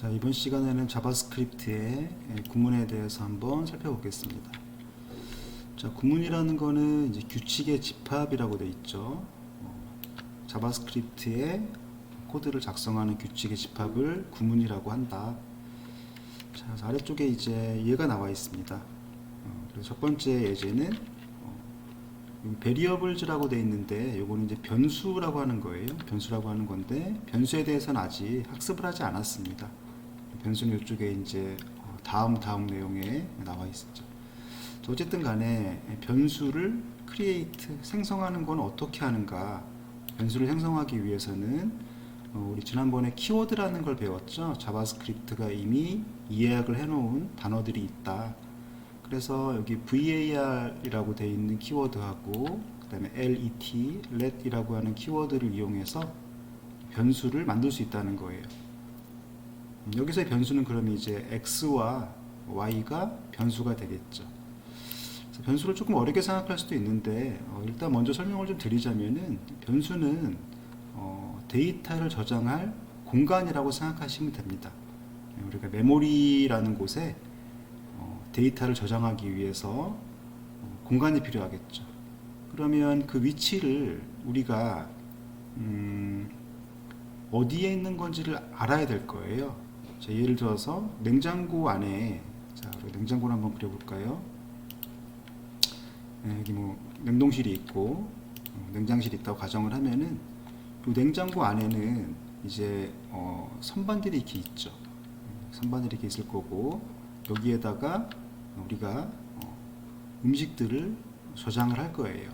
자, 이번 시간에는 자바스크립트의 구문에 대해서 한번 살펴보겠습니다. 자, 구문이라는 거는 이제 규칙의 집합이라고 되어 있죠. 자바스크립트의 코드를 작성하는 규칙의 집합을 구문이라고 한다. 자, 아래쪽에 이제 얘가 나와 있습니다. 그래서 첫 번째 예제는 variables라고 되어 있는데 요거는 이제 변수라고 하는 거예요. 변수라고 하는 건데 변수에 대해서는 아직 학습을 하지 않았습니다. 변수는 이쪽에 이제 다음 내용에 나와 있었죠. 어쨌든 간에 변수를 create 생성하는 건 어떻게 하는가. 변수를 생성하기 위해서는 우리 지난번에 키워드라는 걸 배웠죠. 자바스크립트가 이미 이해약을 해놓은 단어들이 있다. 그래서 여기 var이라고 되어 있는 키워드하고 그 다음에 let이라고 하는 키워드를 이용해서 변수를 만들 수 있다는 거예요. 여기서의 변수는 그러면 이제 x와 y가 변수가 되겠죠. 변수를 조금 어렵게 생각할 수도 있는데 일단 먼저 설명을 좀 드리자면은 변수는 데이터를 저장할 공간이라고 생각하시면 됩니다. 우리가 메모리라는 곳에 데이터를 저장하기 위해서 공간이 필요하겠죠. 그러면 그 위치를 우리가 어디에 있는 건지를 알아야 될 거예요. 자, 예를 들어서 냉장고 안에, 자, 냉장고를 한번 그려볼까요? 여기 뭐 냉동실이 있고 냉장실이 있다고 가정을 하면은 이 냉장고 안에는 이제 선반들이 이렇게 있죠. 선반들이 이렇게 있을 거고 여기에다가 우리가 음식들을 저장을 할 거예요.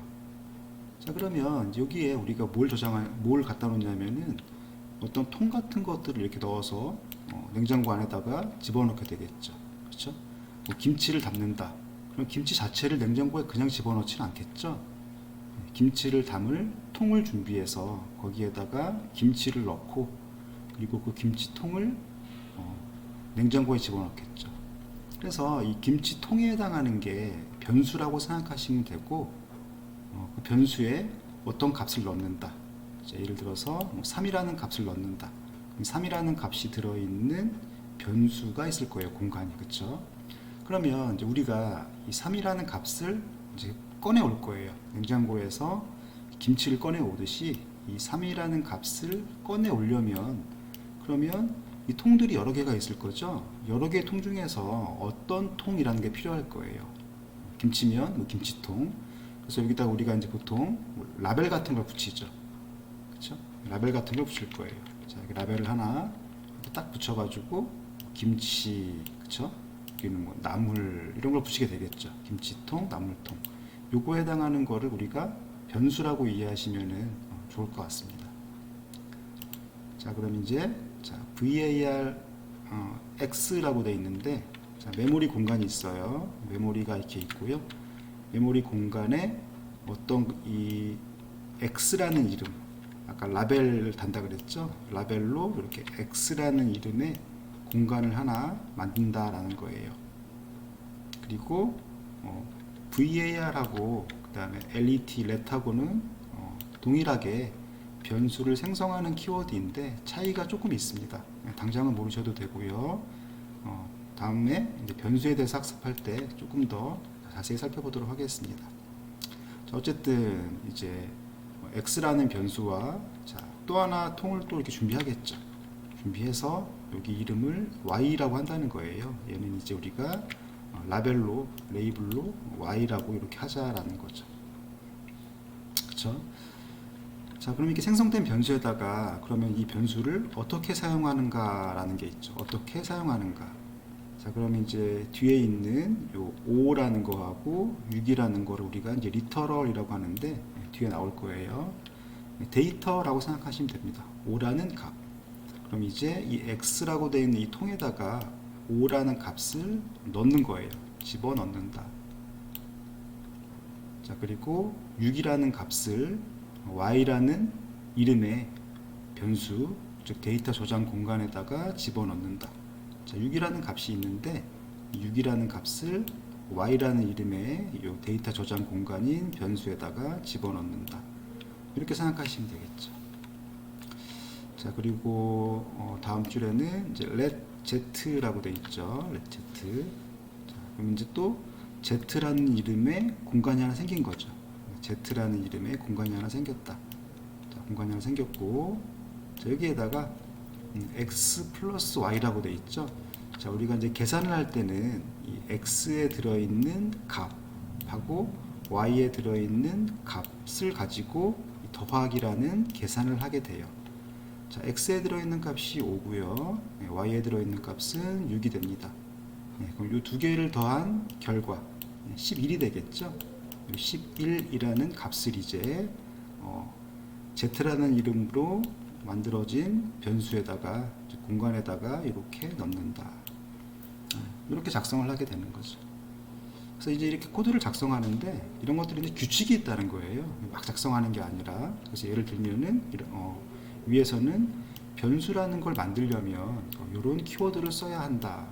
자, 그러면 여기에 우리가 뭘 갖다 놓냐면은 어떤 통 같은 것들을 이렇게 넣어서 냉장고 안에다가 집어넣게 되겠죠. 그렇죠? 뭐 김치를 담는다. 그럼 김치 자체를 냉장고에 그냥 집어넣지는 않겠죠. 김치를 담을 통을 준비해서 거기에다가 김치를 넣고 그리고 그 김치통을 냉장고에 집어넣겠죠. 그래서 이 김치통에 해당하는 게 변수라고 생각하시면 되고 그 변수에 어떤 값을 넣는다. 자, 예를 들어서 뭐 3이라는 값을 넣는다. 그럼 3이라는 값이 들어있는 변수가 있을 거예요. 공간이. 그렇죠? 그러면 이제 우리가 이 3이라는 값을 이제 꺼내 올 거예요. 냉장고에서 김치를 꺼내 오듯이 이 3이라는 값을 꺼내 오려면 그러면 이 통들이 여러 개가 있을 거죠. 여러 개의 통 중에서 어떤 통이라는 게 필요할 거예요. 김치면 뭐 김치통. 그래서 여기다가 우리가 이제 보통 라벨 같은 걸 붙이죠. 그렇죠? 라벨 같은 걸 붙일 거예요. 자, 여기 라벨을 하나 딱 붙여가지고 김치, 그렇죠? 여기는 뭐 나물 이런 걸 붙이게 되겠죠. 김치통, 나물통. 요거에 해당하는 거를 우리가 변수라고 이해하시면은 좋을 것 같습니다. 자, 그럼 이제 자, var x라고 되어 있는데 자, 메모리 공간이 있어요. 메모리가 이렇게 있고요. 메모리 공간에 어떤 이 x라는 이름, 아까 라벨을 단다 그랬죠. 라벨로 이렇게 x라는 이름의 공간을 하나 만든다라는 거예요. 그리고 var하고 그 다음에 let하고는 동일하게 변수를 생성하는 키워드인데 차이가 조금 있습니다. 당장은 모르셔도 되고요. 다음에 이제 변수에 대해서 학습할 때 조금 더 자세히 살펴보도록 하겠습니다. 자, 어쨌든 이제 x라는 변수와 자, 또 하나 통을 또 이렇게 준비하겠죠. 준비해서 여기 이름을 y라고 한다는 거예요. 얘는 이제 우리가 레이블로 y라고 이렇게 하자라는 거죠. 그렇죠? 자, 그럼 이렇게 생성된 변수에다가 그러면 이 변수를 어떻게 사용하는가라는 게 있죠. 어떻게 사용하는가. 자, 그러면 이제 뒤에 있는 요 5라는 거하고 6이라는 거를 우리가 이제 리터럴이라고 하는데 뒤에 나올 거예요. 데이터라고 생각하시면 됩니다. 5라는 값. 그럼 이제 이 x라고 되어 있는 이 통에다가 5라는 값을 넣는 거예요. 집어 넣는다. 자, 그리고 6이라는 값을 y라는 이름의 변수, 즉 데이터 저장 공간에다가 집어넣는다. 자, 6이라는 값이 있는데 6이라는 값을 y라는 이름의 이 데이터 저장 공간인 변수에다가 집어넣는다. 이렇게 생각하시면 되겠죠. 자, 그리고 다음 줄에는 이제 let Z라고 돼 있죠. let Z. 자, 그럼 이제 또 Z라는 이름의 공간이 하나 생긴 거죠. Z라는 이름의 공간이 하나 생겼다. 자, 공간이 하나 생겼고, 자, 여기에다가 X 플러스 Y라고 돼 있죠. 자, 우리가 이제 계산을 할 때는 이 X에 들어있는 값하고 Y에 들어있는 값을 가지고 더하기라는 계산을 하게 돼요. 자, X에 들어있는 값이 5고요. Y에 들어있는 값은 6이 됩니다. 그럼 이 두 개를 더한 결과 11이 되겠죠. 11이라는 값을 이제 Z라는 이름으로 만들어진 변수에다가 공간에다가 이렇게 넣는다. 이렇게 작성을 하게 되는 거죠. 그래서 이제 이렇게 코드를 작성하는데 이런 것들이 이제 규칙이 있다는 거예요. 막 작성하는 게 아니라. 그래서 예를 들면은 위에서는 변수라는 걸 만들려면 이런 키워드를 써야 한다.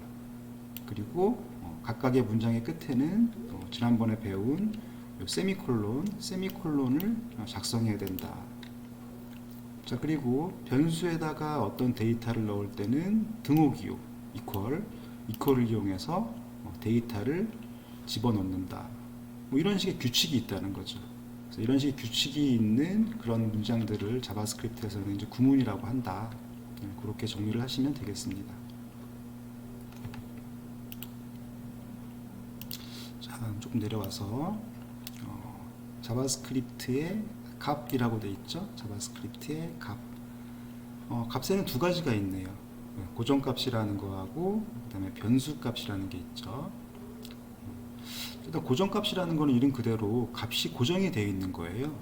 그리고 각각의 문장의 끝에는 지난번에 배운 세미콜론을 작성해야 된다. 자, 그리고 변수에다가 어떤 데이터를 넣을 때는 등호기호 이퀄을 이용해서 데이터를 집어넣는다. 뭐 이런 식의 규칙이 있다는 거죠. 그래서 이런 식의 규칙이 있는 그런 문장들을 자바스크립트에서는 이제 구문이라고 한다. 그렇게 정리를 하시면 되겠습니다. 자, 조금 내려와서 자바스크립트의 값이라고 되어 있죠. 자바스크립트의 값. 값에는 두 가지가 있네요. 고정값이라는 거하고 그다음에 변수값이라는 게 있죠. 일단 고정값이라는 거는 이름 그대로 값이 고정이 되어 있는 거예요.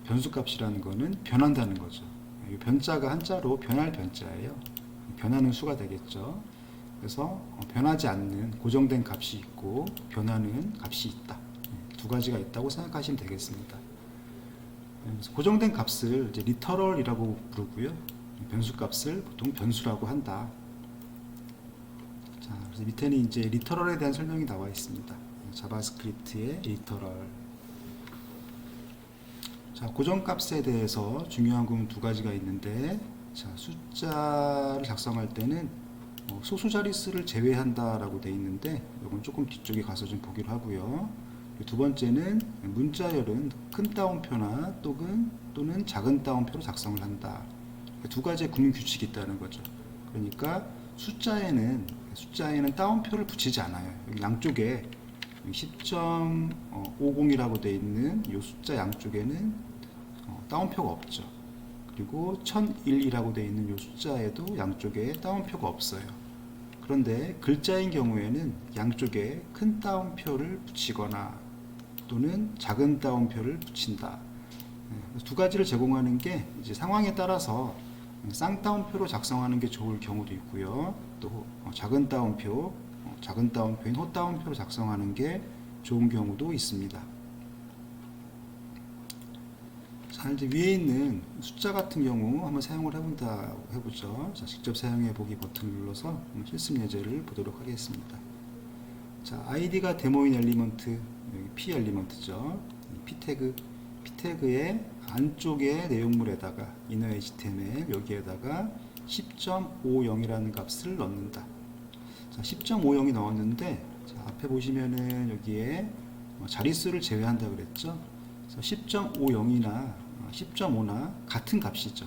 변수값이라는 거는 변한다는 거죠. 이 변자가 한자로 변할 변자예요. 변하는 수가 되겠죠. 그래서 변하지 않는 고정된 값이 있고 변하는 값이 있다. 두 가지가 있다고 생각하시면 되겠습니다. 그래서 고정된 값을 이제 리터럴이라고 부르고요. 변수값을 보통 변수라고 한다. 자, 그래서 밑에는 이제 리터럴에 대한 설명이 나와 있습니다. 자바스크립트의 리터럴. 자, 고정값에 대해서 중요한 건 두 가지가 있는데, 자, 숫자를 작성할 때는 소수 자릿수를 제외한다라고 되어 있는데, 이건 조금 뒤쪽에 가서 좀 보기로 하고요. 두 번째는 문자열은 큰 따옴표나 또는 작은 따옴표로 작성을 한다. 두 가지의 구문 규칙이 있다는 거죠. 그러니까 숫자에는 따옴표를 붙이지 않아요. 여기 양쪽에 10.50이라고 되어 있는 이 숫자 양쪽에는 따옴표가 없죠. 그리고 1001이라고 되어 있는 이 숫자에도 양쪽에 따옴표가 없어요. 그런데 글자인 경우에는 양쪽에 큰 따옴표를 붙이거나 또는 작은 따옴표를 붙인다. 두 가지를 제공하는 게 이제 상황에 따라서 쌍따옴표로 작성하는 게 좋을 경우도 있고요. 또 작은 따옴표인 호따옴표로 작성하는 게 좋은 경우도 있습니다. 자, 이제 위에 있는 숫자 같은 경우 한번 사용을 해보죠. 자, 직접 사용해 보기 버튼을 눌러서 실습 예제를 보도록 하겠습니다. 자, id가 데모인 엘리먼트, 여기 p 엘리먼트죠. p 태그의 안쪽의 내용물에다가 inner html 여기에다가 10.50이라는 값을 넣는다. 자, 10.50이 넣었는데, 자, 앞에 보시면은 여기에 자릿수를 제외한다 그랬죠. 10.50이나 10.5나 같은 값이죠.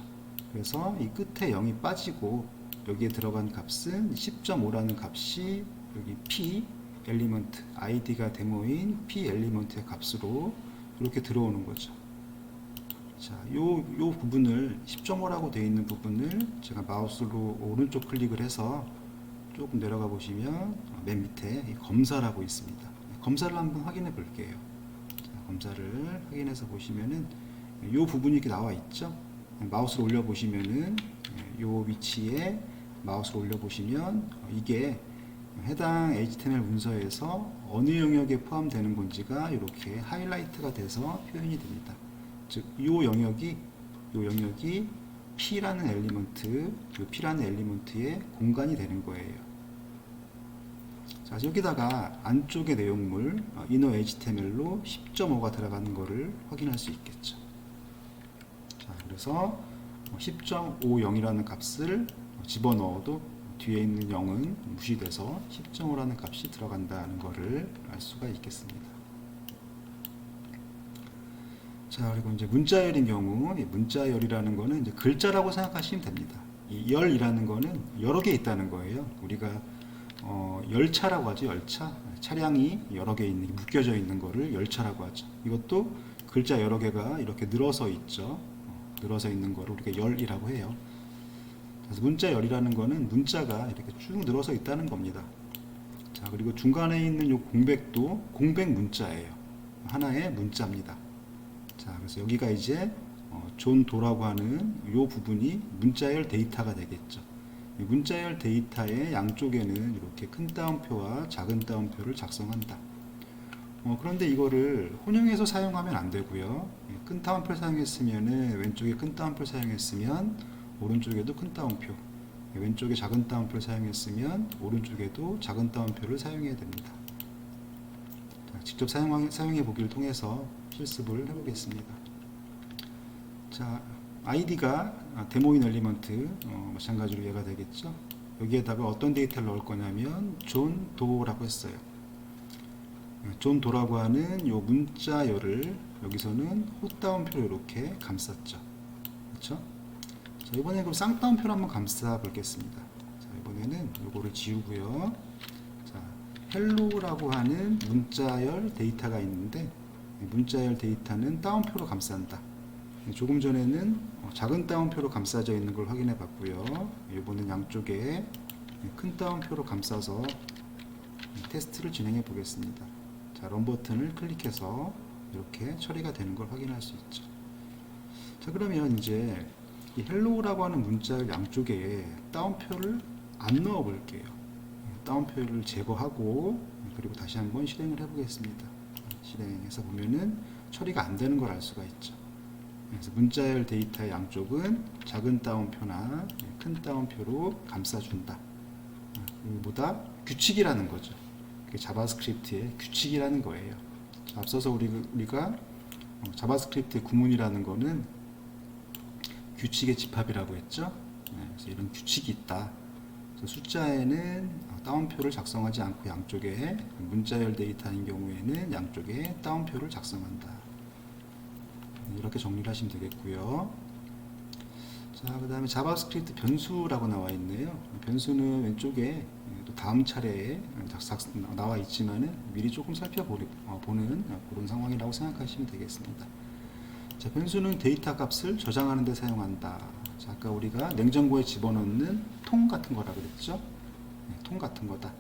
그래서 이 끝에 0이 빠지고 여기에 들어간 값은 10.5라는 값이 여기 p 엘리먼트, id가 데모인 p 엘리먼트의 값으로 이렇게 들어오는 거죠. 자, 요 부분을 10.5라고 되어 있는 부분을 제가 마우스로 오른쪽 클릭을 해서 조금 내려가 보시면 맨 밑에 검사라고 있습니다. 검사를 한번 확인해 볼게요. 자, 검사를 확인해서 보시면은 요 부분이 이렇게 나와 있죠. 마우스를 올려 보시면은 요 위치에 마우스를 올려 보시면 이게 해당 HTML 문서에서 어느 영역에 포함되는 건지가 이렇게 하이라이트가 돼서 표현이 됩니다. 즉, 이 영역이 P라는 엘리먼트의 공간이 되는 거예요. 자, 여기다가 안쪽의 내용물 inner HTML로 10.5가 들어가는 것을 확인할 수 있겠죠. 자, 그래서 10.50이라는 값을 집어넣어도 뒤에 있는 0은 무시돼서 10.5라는 값이 들어간다는 것을 알 수가 있겠습니다. 자, 그리고 이제 문자열인 경우, 문자열이라는 거는 이제 글자라고 생각하시면 됩니다. 이 열이라는 거는 여러 개 있다는 거예요. 우리가 열차라고 하죠. 열차. 차량이 여러 개 있는, 묶여져 있는 거를 열차라고 하죠. 이것도 글자 여러 개가 이렇게 늘어서 있죠. 늘어서 있는 거를 우리가 열이라고 해요. 그래서 문자열이라는 거는 문자가 이렇게 쭉 늘어서 있다는 겁니다. 자, 그리고 중간에 있는 요 공백도 공백 문자예요. 하나의 문자입니다. 자, 그래서 여기가 이제 존 도라고 하는 요 부분이 문자열 데이터가 되겠죠. 이 문자열 데이터의 양쪽에는 이렇게 큰 따옴표와 작은 따옴표를 작성한다. 그런데 이거를 혼용해서 사용하면 안 되고요. 큰 따옴표를 사용했으면 왼쪽에 큰 따옴표를 사용했으면 오른쪽에도 큰 따옴표, 왼쪽에 작은 따옴표를 사용했으면 오른쪽에도 작은 따옴표를 사용해야 됩니다. 자, 직접 사용해 보기를 통해서 실습을 해보겠습니다. 자, id가 데모인 엘리먼트 마찬가지로 얘가 되겠죠. 여기에다가 어떤 데이터를 넣을 거냐면 존 도라고 했어요. 존 도라고 하는 요 문자열을 여기서는 헛다운표로 이렇게 감쌌죠. 그렇죠? 자, 이번에 그럼 쌍따옴표로 한번 감싸 보겠습니다. 자, 이번에는 요거를 지우고요. 자, 헬로라고 하는 문자열 데이터가 있는데 문자열 데이터는 따옴표로 감싼다. 조금 전에는 작은 따옴표로 감싸져 있는 걸 확인해 봤고요. 이번엔 양쪽에 큰 따옴표로 감싸서 테스트를 진행해 보겠습니다. 자, 런 버튼을 클릭해서 이렇게 처리가 되는 걸 확인할 수 있죠. 자, 그러면 이제 이 헬로우라고 하는 문자열 양쪽에 따옴표를 안 넣어 볼게요. 따옴표를 제거하고 그리고 다시 한번 실행을 해 보겠습니다. 실행해서 보면은 처리가 안 되는 걸 알 수가 있죠. 그래서 문자열 데이터의 양쪽은 작은 따옴표나 큰 따옴표로 감싸준다. 이보다 규칙이라는 거죠. 그게 자바스크립트의 규칙이라는 거예요. 앞서서 우리가 자바스크립트의 구문이라는 거는 규칙의 집합이라고 했죠. 그래서 이런 규칙이 있다. 그래서 숫자에는 따옴표를 작성하지 않고 양쪽에 문자열 데이터인 경우에는 양쪽에 따옴표를 작성한다. 이렇게 정리를 하시면 되겠고요. 자, 그 다음에 자바스크립트 변수라고 나와 있네요. 변수는 왼쪽에 또 다음 차례에 나와 있지만은 미리 조금 살펴보는 그런 상황이라고 생각하시면 되겠습니다. 자, 변수는 데이터 값을 저장하는 데 사용한다. 자, 아까 우리가 냉장고에 집어넣는 통 같은 거라 그랬죠? 통 같은 거다.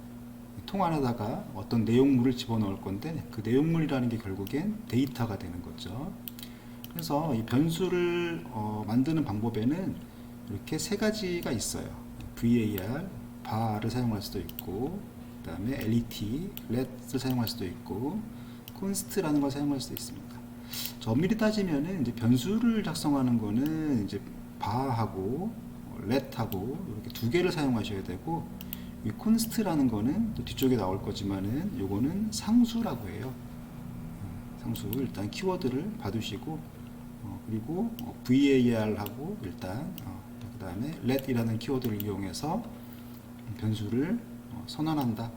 통 안에다가 어떤 내용물을 집어넣을 건데 그 내용물이라는 게 결국엔 데이터가 되는 거죠. 그래서 이 변수를 만드는 방법에는 이렇게 세 가지가 있어요. var, var을 사용할 수도 있고, 그 다음에 let, let을 사용할 수도 있고, const라는 걸 사용할 수도 있습니다. 엄밀히 따지면은 이제 변수를 작성하는 거는 이제 var하고 let하고 이렇게 두 개를 사용하셔야 되고, 이 const라는 거는 또 뒤쪽에 나올 거지만은 요거는 상수라고 해요. 상수 일단 키워드를 봐두시고 그리고 var하고 일단 그 다음에 let이라는 키워드를 이용해서 변수를 선언한다,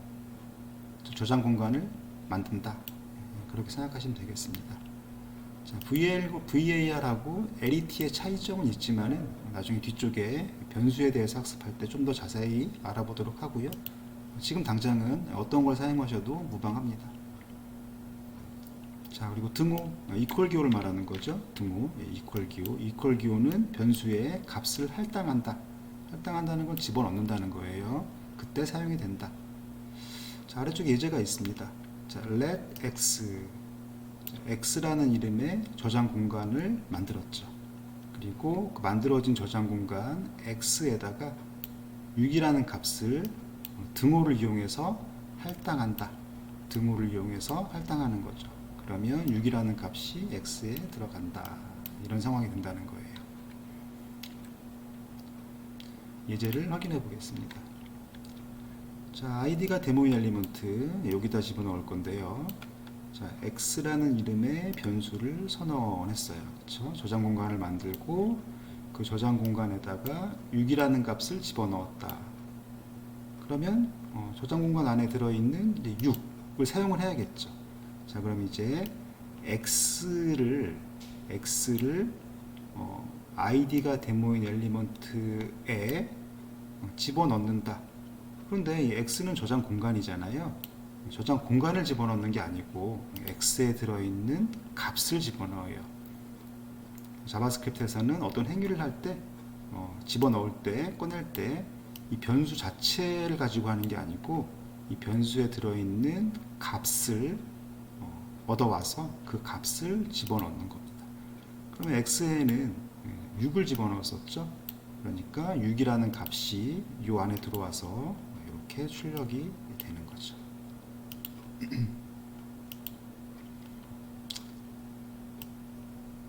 저장 공간을 만든다, 그렇게 생각하시면 되겠습니다. 자, var하고 let의 차이점은 있지만은 나중에 뒤쪽에 변수에 대해서 학습할 때 좀 더 자세히 알아보도록 하고요. 지금 당장은 어떤 걸 사용하셔도 무방합니다. 자, 그리고 등호, equal 기호를 말하는 거죠. 등호, equal 기호. equal 기호는 변수의 값을 할당한다. 할당한다는 건 집어넣는다는 거예요. 그때 사용이 된다. 자, 아래쪽에 예제가 있습니다. 자, let x. x라는 이름의 저장 공간을 만들었죠. 그리고 그 만들어진 저장 공간 x에다가 6이라는 값을 등호를 이용해서 할당한다. 등호를 이용해서 할당하는 거죠. 그러면 6이라는 값이 x에 들어간다. 이런 상황이 된다는 거예요. 예제를 확인해 보겠습니다. 자, id가 데모인 엘리먼트 여기다 집어넣을 건데요. 자, x라는 이름의 변수를 선언했어요. 그렇죠? 저장 공간을 만들고 그 저장 공간에다가 6이라는 값을 집어넣었다. 그러면 저장 공간 안에 들어있는 이제 6을 사용을 해야겠죠. 자, 그럼 이제 x를 id가 데모인 엘리먼트에 집어넣는다. 그런데 이 x는 저장 공간이잖아요. 저장 공간을 집어넣는 게 아니고 x에 들어있는 값을 집어넣어요. 자바스크립트에서는 어떤 행위를 할 때 집어넣을 때, 꺼낼 때 이 변수 자체를 가지고 하는 게 아니고 이 변수에 들어있는 값을 얻어와서 그 값을 집어넣는 겁니다. 그러면 x에는 6을 집어넣었었죠. 그러니까 6이라는 값이 이 안에 들어와서 이렇게 출력이 되는 거죠.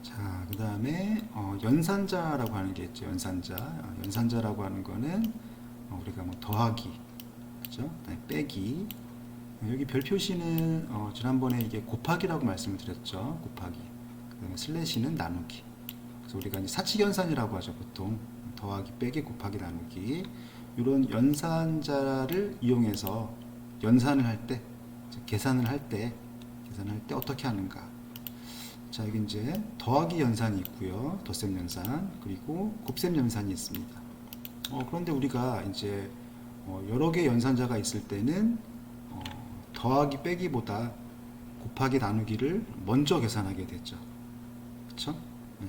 자, 그 다음에 연산자라고 하는 게 있죠. 연산자라고 하는 거는 우리가 뭐 더하기, 그죠? 빼기. 여기 별 표시는 지난번에 이게 곱하기라고 말씀을 드렸죠. 곱하기. 그 다음에 슬래시는 나누기. 그래서 우리가 이제 사칙연산이라고 하죠. 보통 더하기, 빼기, 곱하기, 나누기. 이런 연산자를 이용해서 연산을 할 때, 계산을 할 때 어떻게 하는가? 자, 여기 이제 더하기 연산이 있고요. 덧셈 연산, 그리고 곱셈 연산이 있습니다. 그런데 우리가 이제 여러 개의 연산자가 있을 때는 더하기 빼기보다 곱하기 나누기를 먼저 계산하게 되죠. 그렇죠?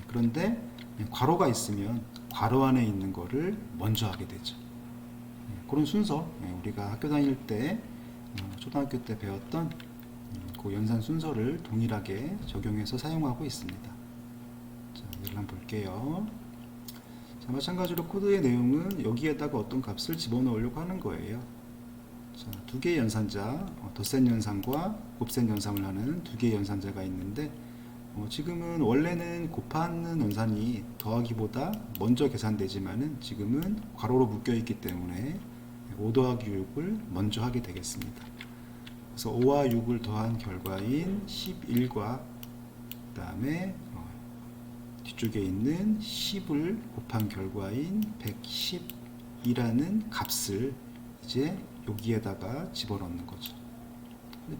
그런데 괄호가 있으면 괄호 안에 있는 거를 먼저 하게 되죠. 그런 순서, 우리가 학교 다닐 때 초등학교 때 배웠던 그 연산 순서를 동일하게 적용해서 사용하고 있습니다. 자, 예를 한번 볼게요. 자, 마찬가지로 코드의 내용은 여기에다가 어떤 값을 집어넣으려고 하는 거예요. 자, 두 개의 연산자, 덧셈 연산과 곱셈 연산을 하는 두 개의 연산자가 있는데 지금은 원래는 곱하는 연산이 더하기보다 먼저 계산되지만은 지금은 괄호로 묶여 있기 때문에 5 더하기 6을 먼저 하게 되겠습니다. 그래서 5와 6을 더한 결과인 11과 그 다음에 뒤쪽에 있는 10을 곱한 결과인 110이라는 값을 이제 여기에다가 집어넣는 거죠.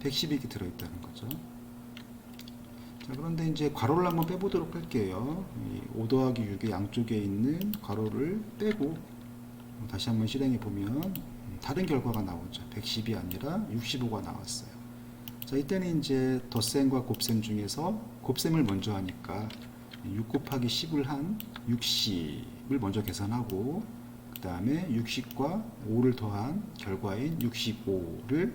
110이 들어있다는 거죠. 자, 그런데 이제 괄호를 한번 빼보도록 할게요. 5 더하기 6의 양쪽에 있는 괄호를 빼고 다시 한번 실행해 보면 다른 결과가 나오죠. 110이 아니라 65가 나왔어요. 자, 이때는 이제 덧셈과 곱셈 중에서 곱셈을 먼저 하니까 6 곱하기 10을 한 60을 먼저 계산하고 그 다음에 60과 5를 더한 결과인 65를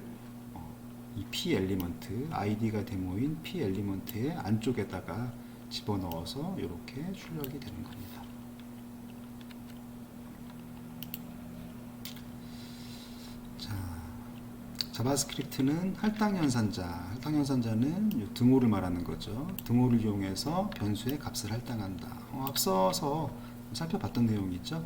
이 P 엘리먼트, id가 데모인 P 엘리먼트의 안쪽에다가 집어넣어서 이렇게 출력이 되는 겁니다. 자, 자바스크립트는 할당연산자는 등호를 말하는 거죠. 등호를 이용해서 변수의 값을 할당한다. 앞서서 살펴봤던 내용이죠.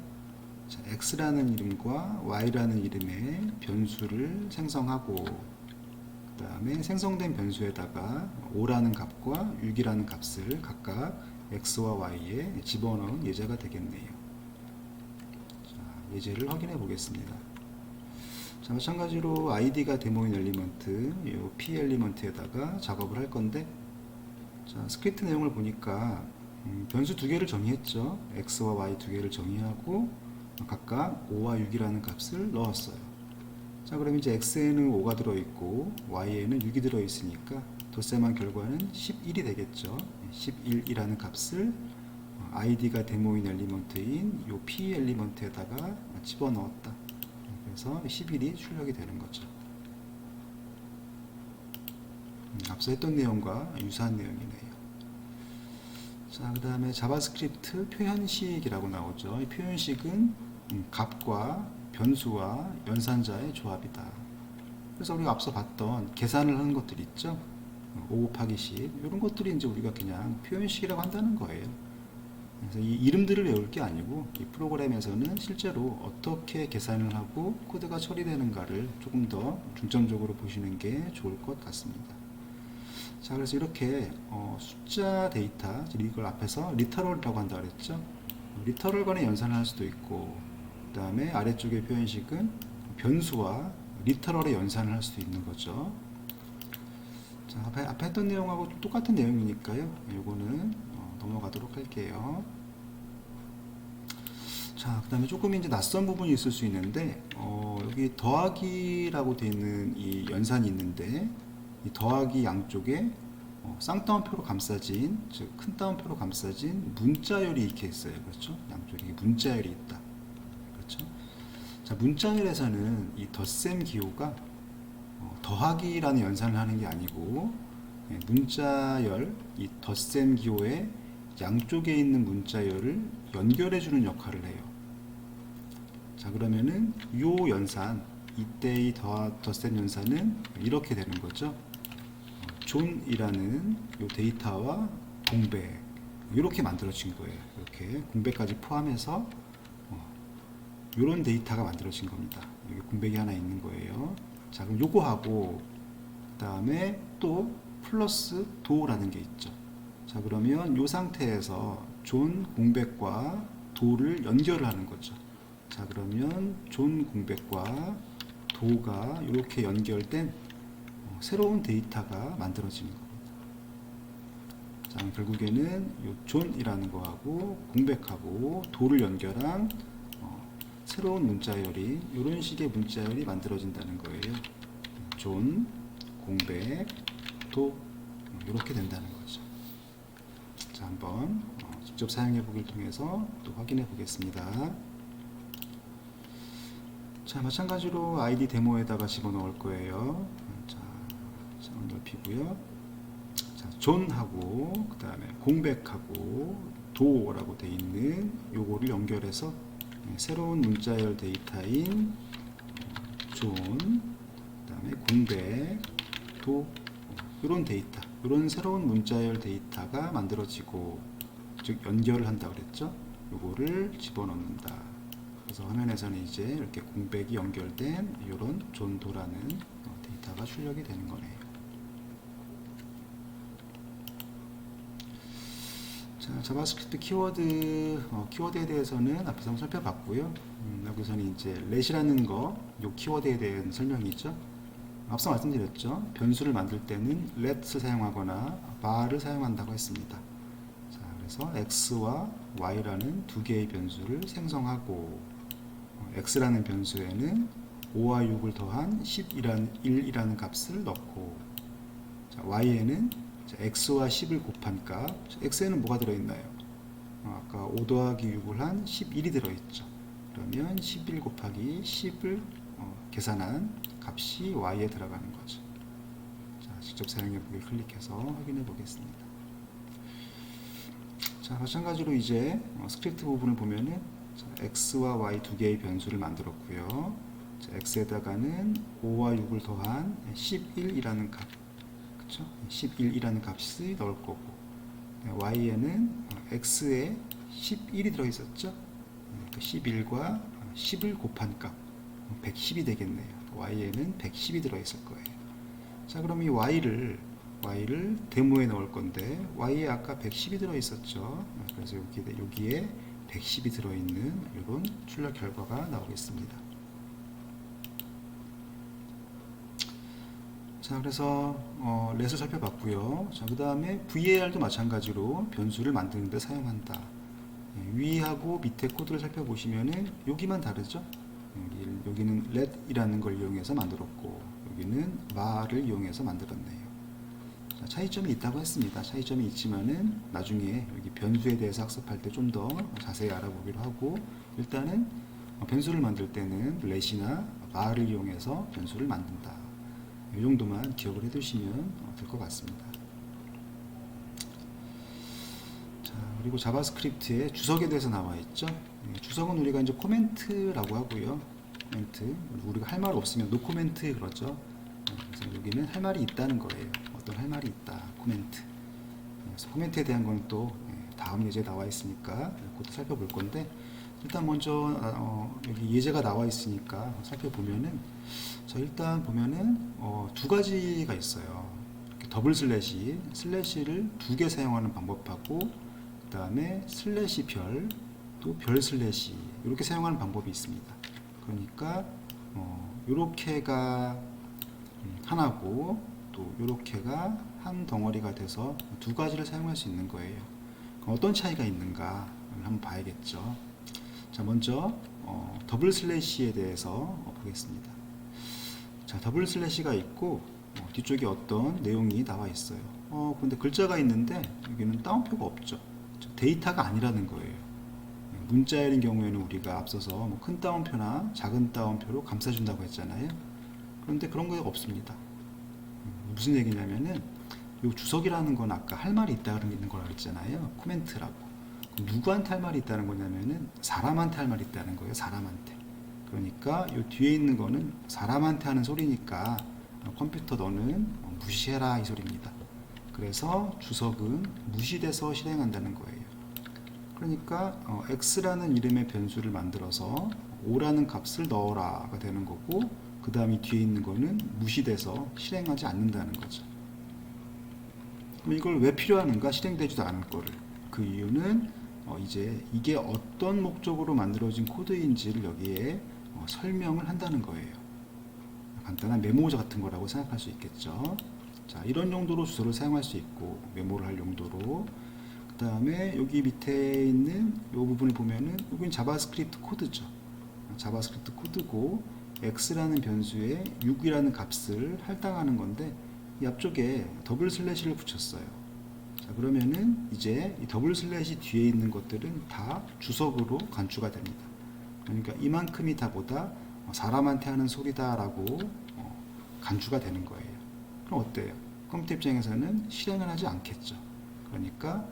자, x라는 이름과 y라는 이름의 변수를 생성하고 그 다음에 생성된 변수에다가 5라는 값과 6이라는 값을 각각 x와 y에 집어넣은 예제가 되겠네요. 자, 예제를 확인해 보겠습니다. 자, 마찬가지로 id가 데모인 엘리먼트, 이 p 엘리먼트에다가 작업을 할 건데, 자, 스크립트 내용을 보니까 변수 두 개를 정의했죠. x와 y 두 개를 정의하고 각각 5와 6이라는 값을 넣었어요. 자, 그럼 이제 x에는 5가 들어있고 y에는 6이 들어있으니까 덧셈한 결과는 11이 되겠죠. 11이라는 값을 id가 데모인 엘리먼트인 이 p 엘리먼트에다가 집어넣었다. 그래서 11이 출력이 되는 거죠. 앞서 했던 내용과 유사한 내용이네요. 자, 그 다음에 자바스크립트 표현식이라고 나오죠. 이 표현식은 값과 변수와 연산자의 조합이다. 그래서 우리가 앞서 봤던 계산을 하는 것들 있죠. 5 곱하기 10 이런 것들이 이제 우리가 그냥 표현식이라고 한다는 거예요. 그래서 이 이름들을 외울 게 아니고 이 프로그램에서는 실제로 어떻게 계산을 하고 코드가 처리되는가를 조금 더 중점적으로 보시는 게 좋을 것 같습니다. 자, 그래서 이렇게 숫자 데이터, 이걸 앞에서 리터럴이라고 한다 그랬죠. 리터럴 간의 연산을 할 수도 있고 그 다음에 아래쪽의 표현식은 변수와 리터럴의 연산을 할 수도 있는 거죠. 자, 앞에 했던 내용하고 똑같은 내용이니까요. 이거는 넘어가도록 할게요. 자, 그 다음에 조금 이제 낯선 부분이 있을 수 있는데, 여기 더하기라고 되어 있는 이 연산이 있는데, 이 더하기 양쪽에 쌍따옴표로 감싸진, 즉 큰 따옴표로 감싸진 문자열이 이렇게 있어요. 그렇죠? 양쪽에 문자열이 있다. 그렇죠? 자, 문자열에서는 이 덧셈 기호가 더하기라는 연산을 하는 게 아니고, 문자열, 이 덧셈 기호의 양쪽에 있는 문자열을 연결해주는 역할을 해요. 자, 그러면은 요 연산, 이때의 덧셈 연산은 이렇게 되는 거죠. 존이라는 요 데이터와 공백, 이렇게 만들어진 거예요. 이렇게 공백까지 포함해서 이런 데이터가 만들어진 겁니다. 여기 공백이 하나 있는 거예요. 자, 그럼 요거하고 그 다음에 또 플러스 도라는 게 있죠. 자, 그러면 요 상태에서 존 공백과 도를 연결을 하는 거죠. 자, 그러면 존 공백과 도가 이렇게 연결된 새로운 데이터가 만들어지는 겁니다. 자, 결국에는 요 존이라는 거하고 공백하고 도를 연결한 새로운 문자열이, 이런 식의 문자열이 만들어진다는 거예요. 존, 공백, 도, 이렇게 된다는 거죠. 자, 한번 직접 사용해 보기를 통해서 또 확인해 보겠습니다. 자, 마찬가지로 아이디 데모에다가 집어넣을 거예요. 자, 창을 넓히고요. 자, 존하고 그 다음에 공백하고 도라고 되어 있는 요거를 연결해서 새로운 문자열 데이터인 존, 그 다음에 공백, 도, 이런 데이터, 이런 새로운 문자열 데이터가 만들어지고, 즉 연결을 한다 그랬죠. 요거를 집어넣는다. 그래서 화면에서는 이제 이렇게 공백이 연결된 이런 존도라는 데이터가 출력이 되는 거네요. 자, 자바스크립트 키워드에 대해서는 앞에서 한번 살펴봤고요. 여기서는 이제 let이라는 거, 요 키워드에 대한 설명이죠. 앞서 말씀드렸죠. 변수를 만들 때는 let을 사용하거나 var을 사용한다고 했습니다. 자, 그래서 x와 y라는 두 개의 변수를 생성하고, x라는 변수에는 5와 6을 더한 11이라는 값을 넣고, 자, y에는 x와 10을 곱한 값, x에는 뭐가 들어있나요? 아까 5 더하기 6을 한 11이 들어있죠. 그러면 11 곱하기 10을 계산한 값이 y에 들어가는 거죠. 자, 직접 사용해 보기 클릭해서 확인해 보겠습니다. 자, 마찬가지로 이제 스크립트 부분을 보면은 x와 y 두 개의 변수를 만들었고요. 자, x에다가는 5와 6을 더한 11이라는 값, 그쵸? 11이라는 값을 넣을 거고, y에는 x에 11이 들어있었죠. 11과 10을 곱한 값 110이 되겠네요. y에는 110이 들어있을 거예요. 자, 그럼 이 y를 데모에 넣을 건데, y에 아까 110이 들어있었죠. 그래서 여기에 110이 들어있는 이런 출력 결과가 나오겠습니다. 자, 그래서 let을 살펴봤고요. 자, 그 다음에 var도 마찬가지로 변수를 만드는 데 사용한다. 위하고 밑에 코드를 살펴보시면은 여기만 다르죠. 여기는 let이라는 걸 이용해서 만들었고, 여기는 var을 이용해서 만들었네요. 자, 차이점이 있다고 했습니다. 차이점이 있지만은 나중에 여기 변수에 대해서 학습할 때 좀 더 자세히 알아보기로 하고, 일단은 변수를 만들 때는 let이나 var을 이용해서 변수를 만든다. 이 정도만 기억을 해두시면 될 것 같습니다. 자, 그리고 자바스크립트의 주석에 대해서 나와 있죠. 주석은 우리가 이제 코멘트라고 하고요. 코멘트, 우리가 할 말 없으면 노 코멘트 그러죠. 그래서 여기는 할 말이 있다는 거예요. 어떤 할 말이 있다. 코멘트. 그래서 코멘트에 대한 건 또 다음 예제에 나와 있으니까 그것도 살펴볼 건데, 일단 먼저 여기 예제가 나와 있으니까 살펴보면은, 자, 일단 보면은 두 가지가 있어요. 이렇게 더블 슬래시를 두 개 사용하는 방법하고, 그 다음에 슬래시 별, 또 별 슬래시 이렇게 사용하는 방법이 있습니다. 그러니까 요렇게가 하나고 또 요렇게가 한 덩어리가 돼서 두 가지를 사용할 수 있는 거예요. 그럼 어떤 차이가 있는가 한번 봐야겠죠. 자, 먼저 더블 슬래시에 대해서 보겠습니다. 자, 더블 슬래시가 있고 뒤쪽에 어떤 내용이 나와 있어요. 근데 글자가 있는데 여기는 따옴표가 없죠. 데이터가 아니라는 거예요. 문자열인 경우에는 우리가 앞서서 뭐 큰 따옴표나 작은 따옴표로 감싸준다고 했잖아요. 그런데 그런 거 없습니다. 무슨 얘기냐면은 요 주석이라는 건 아까 할 말이 있는 거라고 했잖아요. 코멘트라고. 누구한테 할 말이 있다는 거냐면은 사람한테 할 말이 있다는 거예요. 사람한테. 그러니까 요 뒤에 있는 거는 사람한테 하는 소리니까 컴퓨터 너는 무시해라 이 소리입니다. 그래서 주석은 무시돼서 실행한다는 거예요. 그러니까 x라는 이름의 변수를 만들어서 5라는 값을 넣어라가 되는 거고, 그 다음에 뒤에 있는 거는 무시돼서 실행하지 않는다는 거죠. 그럼 이걸 왜 필요하는가? 실행되지도 않을 거를. 그 이유는 이제 이게 어떤 목적으로 만들어진 코드인지를 여기에 설명을 한다는 거예요. 간단한 메모 같은 거라고 생각할 수 있겠죠. 자, 이런 용도로 주소를 사용할 수 있고, 메모를 할 용도로. 그 다음에 여기 밑에 있는 이 부분을 보면은 여기는 자바스크립트 코드죠. 자바스크립트 코드고 x라는 변수에 6이라는 값을 할당하는 건데, 이 앞쪽에 더블 슬래시를 붙였어요. 자, 그러면은 이제 이 더블 슬래시 뒤에 있는 것들은 다 주석으로 간주가 됩니다. 그러니까 이만큼이 다보다 사람한테 하는 소리다라고 간주가 되는 거예요. 그럼 어때요? 컴퓨터 입장에서는 실행을 하지 않겠죠. 그러니까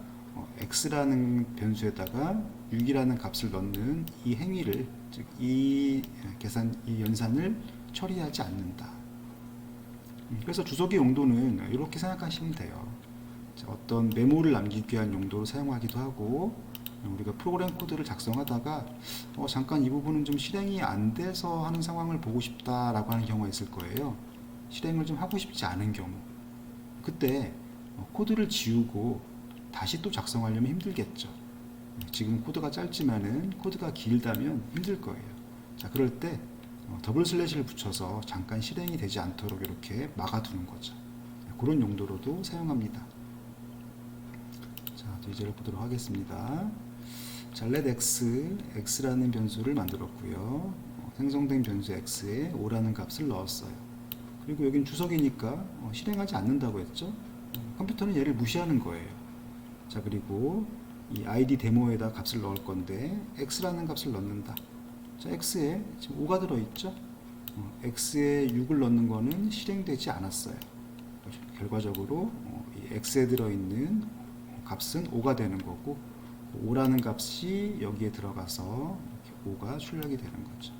x라는 변수에다가 6이라는 값을 넣는 이 행위를, 즉 이 연산을 처리하지 않는다. 그래서 주석의 용도는 이렇게 생각하시면 돼요. 자, 어떤 메모를 남기기 위한 용도로 사용하기도 하고, 우리가 프로그램 코드를 작성하다가 잠깐 이 부분은 좀 실행이 안 돼서 하는 상황을 보고 싶다라고 하는 경우가 있을 거예요. 실행을 좀 하고 싶지 않은 경우, 그때 코드를 지우고 다시 또 작성하려면 힘들겠죠. 지금 코드가 짧지만은 코드가 길다면 힘들 거예요. 자, 그럴 때 더블 슬래시를 붙여서 잠깐 실행이 되지 않도록 이렇게 막아두는 거죠. 그런 용도로도 사용합니다. 자, 예제를 보도록 하겠습니다. 자, let x라는 변수를 만들었고요. 생성된 변수 x에 5라는 값을 넣었어요. 그리고 여긴 주석이니까 실행하지 않는다고 했죠. 컴퓨터는 얘를 무시하는 거예요. 자, 그리고 이 id 데모에다 값을 넣을 건데 x라는 값을 넣는다. 자, x에 지금 5가 들어있죠. x에 6을 넣는 거는 실행되지 않았어요. 결과적으로 이 x에 들어있는 값은 5가 되는 거고, 5라는 값이 여기에 들어가서 5가 출력이 되는 거죠.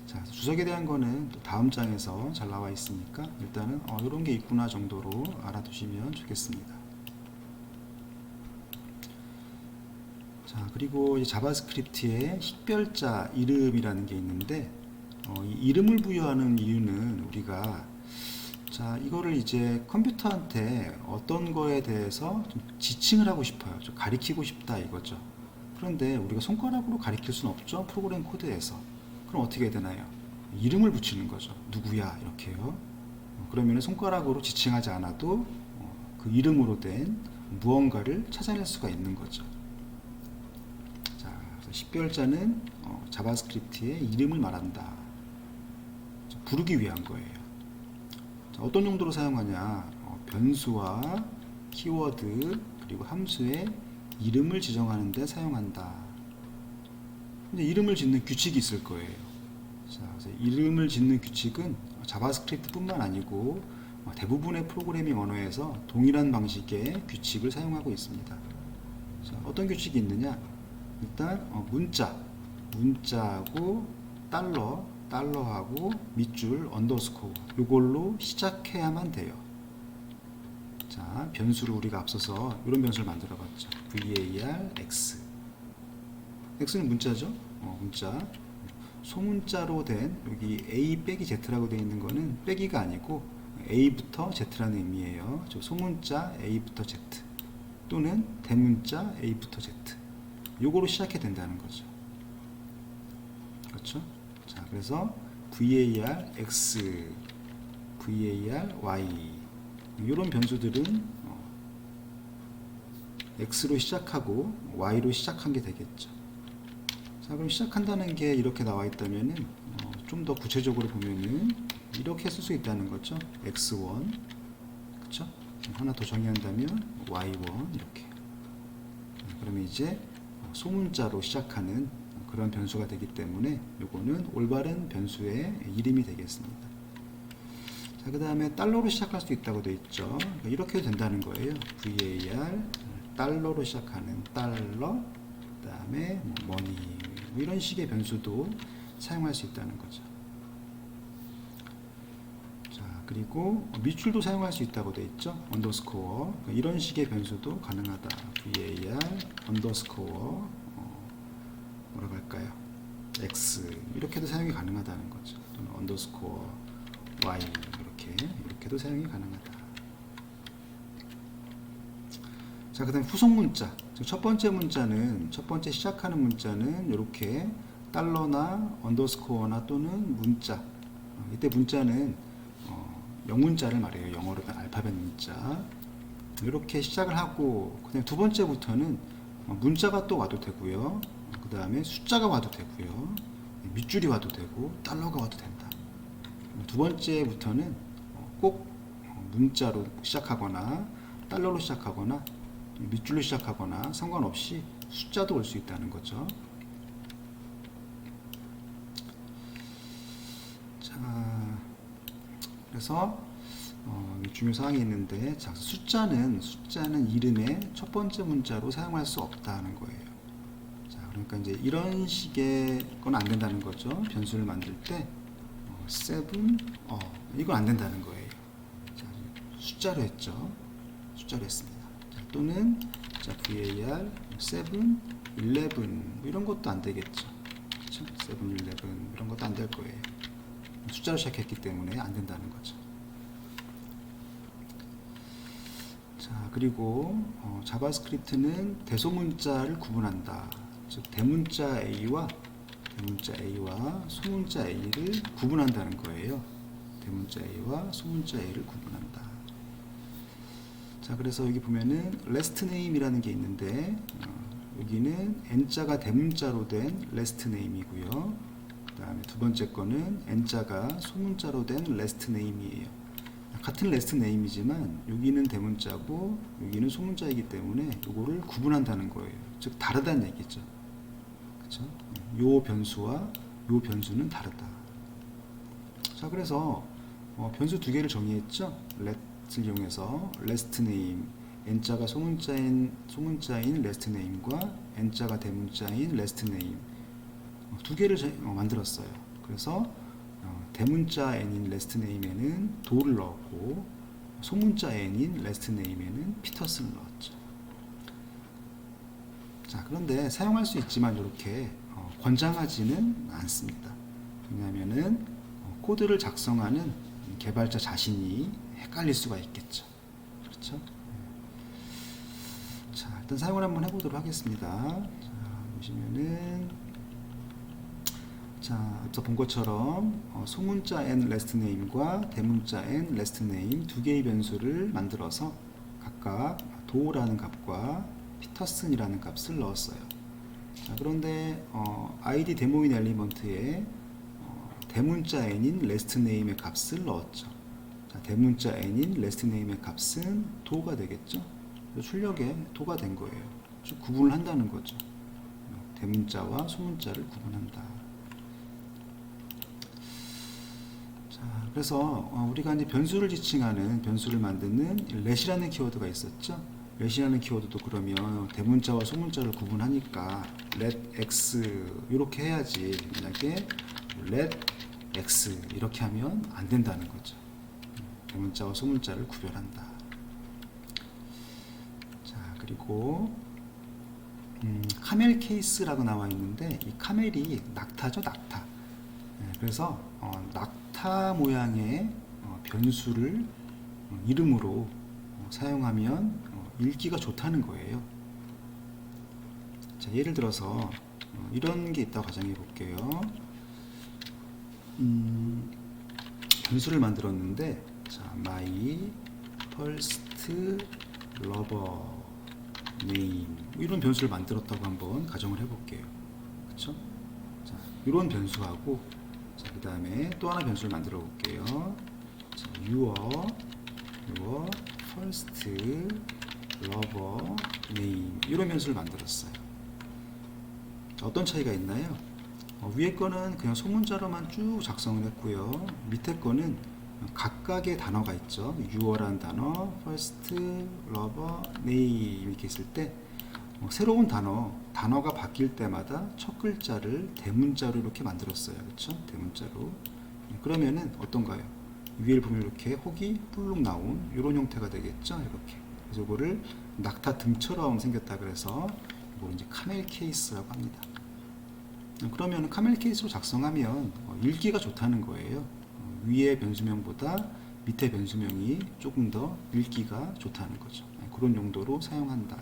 자, 주석에 대한 거는 또 다음 장에서 잘 나와 있으니까 일단은 이런 게 있구나 정도로 알아두시면 좋겠습니다. 자, 그리고 이제 자바스크립트에 식별자 이름이라는 게 있는데, 이 이름을 부여하는 이유는 우리가, 자, 이거를 이제 컴퓨터한테 어떤 거에 대해서 좀 지칭을 하고 싶어요. 좀 가리키고 싶다 이거죠. 그런데 우리가 손가락으로 가리킬 수는 없죠. 프로그램 코드에서. 그럼 어떻게 해야 되나요? 이름을 붙이는 거죠. 누구야 이렇게요. 그러면 손가락으로 지칭하지 않아도 그 이름으로 된 무언가를 찾아낼 수가 있는 거죠. 자, 그래서 식별자는 자바스크립트의 이름을 말한다. 부르기 위한 거예요. 자, 어떤 용도로 사용하냐? 변수와 키워드 그리고 함수의 이름을 지정하는 데 사용한다. 근데 이름을 짓는 규칙이 있을 거예요. 자, 그래서 이름을 짓는 규칙은 자바스크립트 뿐만 아니고 대부분의 프로그래밍 언어에서 동일한 방식의 규칙을 사용하고 있습니다. 자, 어떤 규칙이 있느냐? 일단 문자하고 달러하고 밑줄 언더스코어 이걸로 시작해야만 돼요. 자, 변수를 우리가 앞서서 이런 변수를 만들어 봤죠. var x. x는 문자죠. 문자. 소문자로 된 여기 a 빼기 z라고 되어 있는 거는 빼기가 아니고 a부터 z라는 의미예요. 저 소문자 a부터 z 또는 대문자 a부터 z 요거로 시작해야 된다는 거죠. 그렇죠? 자, 그래서 var x, var y 이런 변수들은 x로 시작하고 y로 시작한 게 되겠죠. 자, 그럼 시작한다는 게 이렇게 나와 있다면은 좀 더 구체적으로 보면은 이렇게 쓸 수 있다는 거죠. x1, 그렇죠? 하나 더 정의한다면 y1 이렇게. 그러면 이제 소문자로 시작하는 그런 변수가 되기 때문에 이거는 올바른 변수의 이름이 되겠습니다. 자, 그 다음에 달러로 시작할 수 있다고 되어 있죠. 이렇게 해도 된다는 거예요. var 달러로 시작하는 달러, 그 다음에 머니 뭐 이런 식의 변수도 사용할 수 있다는 거죠. 자, 그리고 밑줄도 사용할 수 있다고 되어 있죠. 언더스코어 이런 식의 변수도 가능하다. var 언더스코어 뭐라고 할까요? x 이렇게도 사용이 가능하다는 거죠. 또는 언더스코어 y 이렇게도 사용이 가능하다. 자, 그 다음에 후속 문자. 첫 번째 문자는, 첫 번째 시작하는 문자는 이렇게 달러나 언더스코어나 또는 문자. 이때 문자는 영문자를 말해요. 영어로 알파벳 문자. 이렇게 시작을 하고, 그다음 두 번째부터는 문자가 또 와도 되고요. 그 다음에 숫자가 와도 되고요. 밑줄이 와도 되고, 달러가 와도 된다. 두 번째부터는 꼭 문자로 시작하거나, 달러로 시작하거나, 밑줄로 시작하거나 상관없이 숫자도 올 수 있다는 거죠. 자, 그래서 중요 사항이 있는데, 자, 숫자는 이름의 첫 번째 문자로 사용할 수 없다는 거예요. 자, 그러니까 이제 이런 식의 건 안 된다는 거죠. 변수를 만들 때 7, 이건 안 된다는 거예요. 자, 숫자로 했죠. 숫자로 했습니다. 또는 자, var 7, 11 이런 것도 안 되겠죠. 그렇죠? 7, 11 이런 것도 안 될 거예요. 숫자로 시작했기 때문에 안 된다는 거죠. 자, 그리고 자바스크립트는 대소문자를 구분한다. 즉 대문자 A와 소문자 A를 구분한다는 거예요. 대문자 A와 소문자 A를 구분한다. 자, 그래서 여기 보면은 last name이라는 게 있는데 여기는 n자가 대문자로 된 last name이고요. 그 다음에 두 번째 거는 n자가 소문자로 된 last name이에요. 같은 last name이지만 여기는 대문자고 여기는 소문자이기 때문에 이거를 구분한다는 거예요. 즉 다르다는 얘기죠. 그렇죠? 요 변수와 요 변수는 다르다. 자, 그래서 변수 두 개를 정의했죠. let을 이용해서 last name, n자가 소문자인 last name과 n자가 대문자인 last name 두 개를 만들었어요. 그래서 대문자 n인 last name에는 도를 넣었고 소문자 n인 last name에는 피터슨을 넣었죠. 자, 그런데 사용할 수 있지만 이렇게 권장하지는 않습니다. 왜냐하면은 코드를 작성하는 개발자 자신이 헷갈릴 수가 있겠죠. 그렇죠? 자, 일단 사용을 한번 해보도록 하겠습니다. 자, 보시면은 자, 앞서 본 것처럼 소문자 n last name과 대문자 n last name 두 개의 변수를 만들어서 각각 도라는 값과 피터슨이라는 값을 넣었어요. 자, 그런데 id 데모인 엘리먼트에 대문자 n인 last name의 값을 넣었죠. 자, 대문자 n인 last name의 값은 도가 되겠죠. 출력에 도가 된 거예요. 즉 구분을 한다는 거죠. 대문자와 소문자를 구분한다. 자, 그래서 우리가 이제 변수를 지칭하는 변수를 만드는 let이라는 키워드가 있었죠. let이라는 키워드도 그러면 대문자와 소문자를 구분하니까 let x 이렇게 해야지. 만약에 let x 이렇게 하면 안 된다는 거죠. 대문자와 소문자를 구별한다. 자, 그리고 카멜 케이스라고 나와 있는데 이 카멜이 낙타죠, 낙타. 그래서 낙타 모양의 변수를 이름으로 사용하면 읽기가 좋다는 거예요. 자, 예를 들어서 이런 게 있다고 가정해 볼게요. 변수를 만들었는데, 자, my first lover name 이런 변수를 만들었다고 한번 가정을 해볼게요. 그렇죠? 자, 이런 변수하고, 자, 그 다음에 또 하나 변수를 만들어 볼게요. 자, your first lover name 이런 변수를 만들었어요. 자, 어떤 차이가 있나요? 위에 거는 그냥 소문자로만 쭉 작성을 했고요. 밑에 거는 각각의 단어가 있죠. you라는 단어, first, lover, name 이렇게 있을 때 새로운 단어가 바뀔 때마다 첫 글자를 대문자로 이렇게 만들었어요. 그렇죠? 대문자로. 그러면은 어떤가요? 위에 보면 이렇게 혹이 뿔룩 나온 이런 형태가 되겠죠. 이렇게. 그래서 이거를 낙타 등처럼 생겼다 그래서 이걸 이제 카멜 케이스라고 합니다. 그러면 카멜 케이스로 작성하면 읽기가 좋다는 거예요. 위의 변수명보다 밑에 변수명이 조금 더 읽기가 좋다는 거죠. 그런 용도로 사용한다.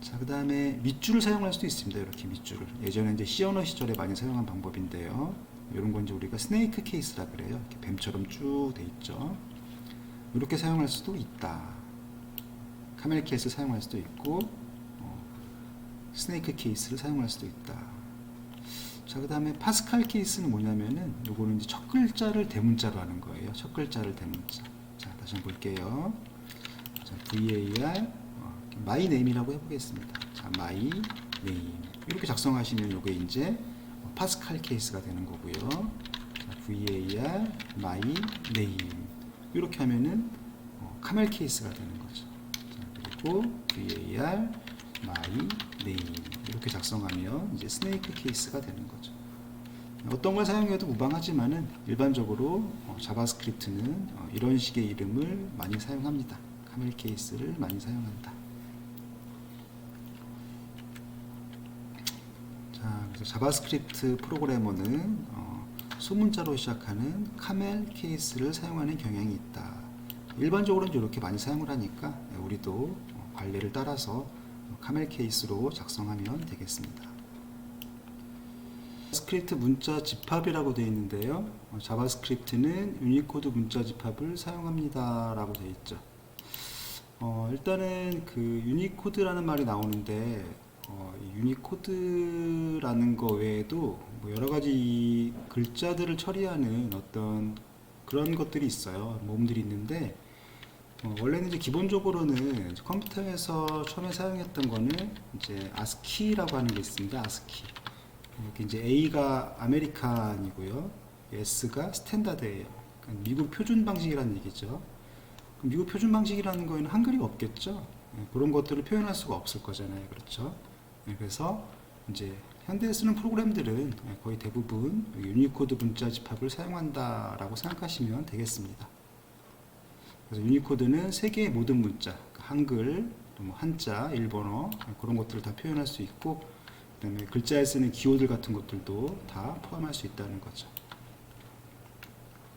자, 그 다음에 밑줄을 사용할 수도 있습니다. 이렇게 밑줄을. 예전에 이제 C 언어 시절에 많이 사용한 방법인데요. 이런 건 이제 우리가 스네이크 케이스라 그래요. 이렇게 뱀처럼 쭉 돼 있죠. 이렇게 사용할 수도 있다. 카멜 케이스 사용할 수도 있고, 스네이크 케이스를 사용할 수도 있다. 자, 그 다음에 파스칼 케이스는 뭐냐면은 요거는 이제 첫 글자를 대문자로 하는 거예요. 첫 글자를 대문자. 자, 다시 한번 볼게요. 자, var my name이라고 해보겠습니다. 자, my name 이렇게 작성하시면 요게 이제 파스칼 케이스가 되는 거고요. 자, var my name 이렇게 하면은 카멜 케이스가 되는 거죠. 자, 그리고 var my name 이렇게 작성하면 이제 스네이크 케이스가 되는 거죠. 어떤 걸 사용해도 무방하지만은 일반적으로 자바스크립트는 이런 식의 이름을 많이 사용합니다. 카멜 케이스를 많이 사용한다. 자, 그래서 자바스크립트 프로그래머는 소문자로 시작하는 카멜 케이스를 사용하는 경향이 있다. 일반적으로는 이렇게 많이 사용을 하니까 우리도 관례를 따라서 카멜 케이스로 작성하면 되겠습니다. 자바스크립트 문자 집합이라고 되어 있는데요. 자바스크립트는 유니코드 문자 집합을 사용합니다 라고 되어 있죠. 일단은 그 유니코드라는 말이 나오는데 유니코드라는 거 외에도 뭐 여러 가지 글자들을 처리하는 어떤 그런 것들이 있어요. 모음들이 있는데 원래는 이제 기본적으로는 컴퓨터에서 처음에 사용했던 거는 이제 아스키라고 하는 게 있습니다. 아스키. 이렇게 이제 A가 아메리칸이고요. S가 스탠다드예요. 그러니까 미국 표준 방식이라는 얘기죠. 미국 표준 방식이라는 거에는 한글이 없겠죠. 그런 것들을 표현할 수가 없을 거잖아요. 그렇죠? 그래서 이제 현대에 쓰는 프로그램들은 거의 대부분 유니코드 문자 집합을 사용한다라고 생각하시면 되겠습니다. 그래서 유니코드는 세계의 모든 문자, 한글, 뭐 한자, 일본어 그런 것들을 다 표현할 수 있고, 그 다음에 글자에 쓰는 기호들 같은 것들도 다 포함할 수 있다는 거죠.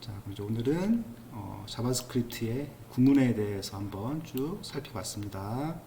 자, 그래서 오늘은 자바스크립트의 구문에 대해서 한번 쭉 살펴봤습니다.